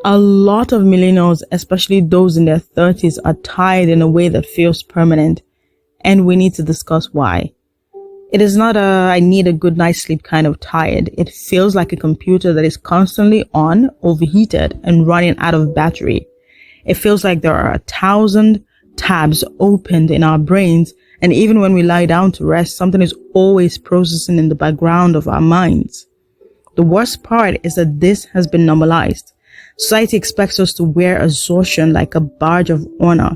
A lot of millennials, especially those in their 30s, are tired in a way that feels permanent, and we need to discuss why. It is not I need a good night's sleep kind of tired. It feels like a computer that is constantly on, overheated, and running out of battery. It feels like there are 1,000 tabs opened in our brains, and even when we lie down to rest, something is always processing in the background of our minds. The worst part is that this has been normalized. Society expects us to wear exhaustion like a badge of honor.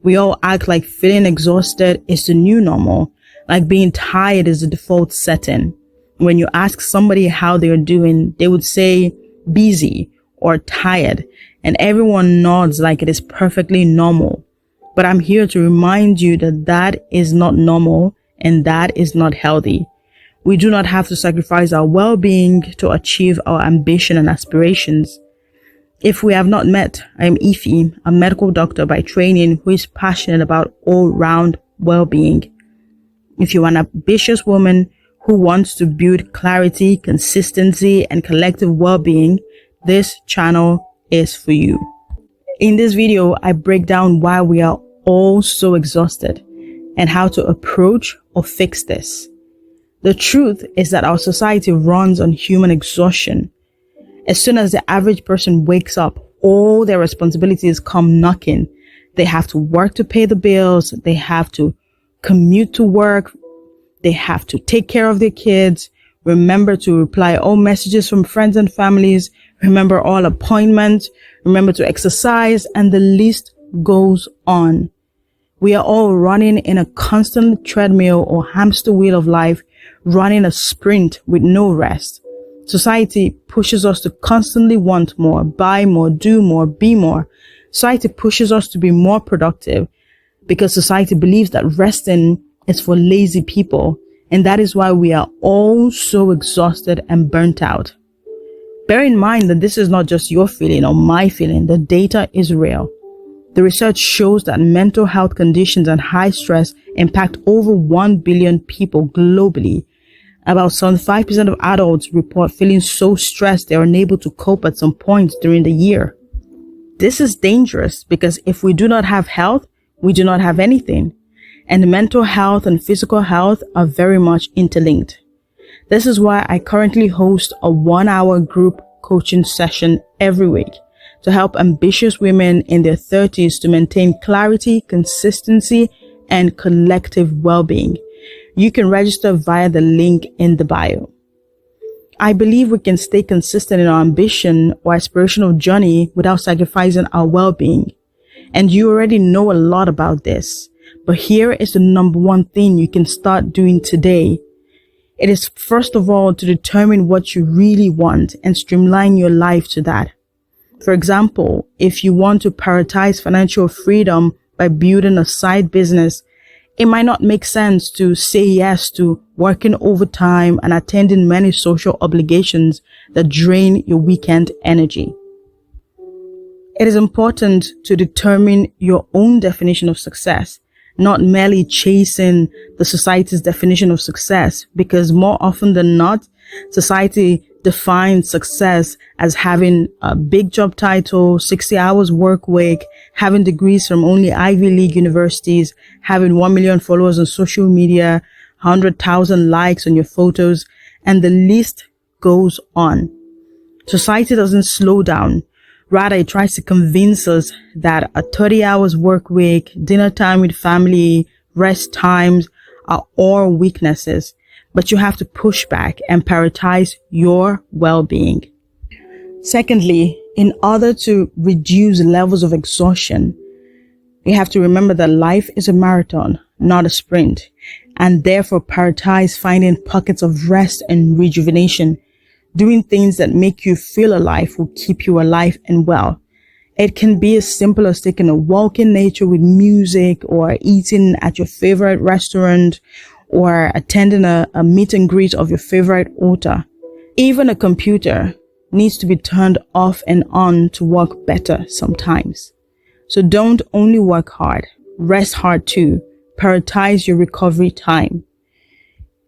We all act like feeling exhausted is the new normal, like being tired is the default setting. When you ask somebody how they are doing, they would say busy or tired, and everyone nods like it is perfectly normal. But I'm here to remind you that that is not normal and that is not healthy. We do not have to sacrifice our well-being to achieve our ambition and aspirations. If we have not met, I am Ify, a medical doctor by training who is passionate about all-round well-being. If you are an ambitious woman who wants to build clarity, consistency, and collective well-being, this channel is for you. In this video, I break down why we are all so exhausted and how to approach or fix this. The truth is that our society runs on human exhaustion. As soon as the average person wakes up, all their responsibilities come knocking. They have to work to pay the bills. They have to commute to work. They have to take care of their kids. Remember to reply all messages from friends and families. Remember all appointments. Remember to exercise, and the list goes on. We are all running in a constant treadmill or hamster wheel of life, running a sprint with no rest. Society pushes us to constantly want more, buy more, do more, be more. Society pushes us to be more productive because society believes that resting is for lazy people, and that is why we are all so exhausted and burnt out. Bear in mind that this is not just your feeling or my feeling. The data is real. The research shows that mental health conditions and high stress impact over 1 billion people globally. About 75% of adults report feeling so stressed they are unable to cope at some point during the year. This is dangerous because if we do not have health, we do not have anything. And mental health and physical health are very much interlinked. This is why I currently host a 1-hour group coaching session every week to help ambitious women in their 30s to maintain clarity, consistency, and collective well-being. You can register via the link in the bio. I believe we can stay consistent in our ambition or aspirational journey without sacrificing our well-being. And you already know a lot about this, but here is the number one thing you can start doing today. It is first of all to determine what you really want and streamline your life to that. For example, if you want to prioritize financial freedom by building a side business, it might not make sense to say yes to working overtime and attending many social obligations that drain your weekend energy. It is important to determine your own definition of success, not merely chasing the society's definition of success, because more often than not, society defines success as having a big job title, 60 hours work week, having degrees from only Ivy League universities, having 1 million followers on social media, 100,000 likes on your photos, and the list goes on. Society doesn't slow down. Rather, it tries to convince us that a 30 hours work week, dinner time with family, rest times are all weaknesses. But you have to push back and prioritize your well-being. Secondly, in order to reduce levels of exhaustion, you have to remember that life is a marathon, not a sprint, and therefore prioritize finding pockets of rest and rejuvenation. Doing things that make you feel alive will keep you alive and well. It can be as simple as taking a walk in nature with music, or eating at your favorite restaurant, or attending a meet and greet of your favorite author. Even a computer needs to be turned off and on to work better sometimes. So don't only work hard, rest hard too. Prioritize your recovery time.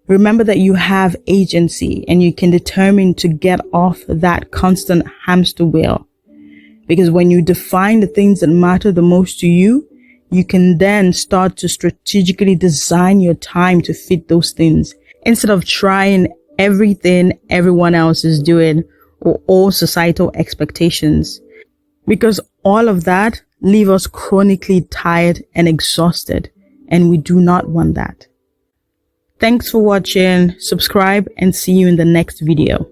Remember that you have agency and you can determine to get off that constant hamster wheel. Because when you define the things that matter the most to you, you can then start to strategically design your time to fit those things instead of trying everything everyone else is doing or all societal expectations. Because all of that leave us chronically tired and exhausted, and we do not want that. Thanks for watching. Subscribe and see you in the next video.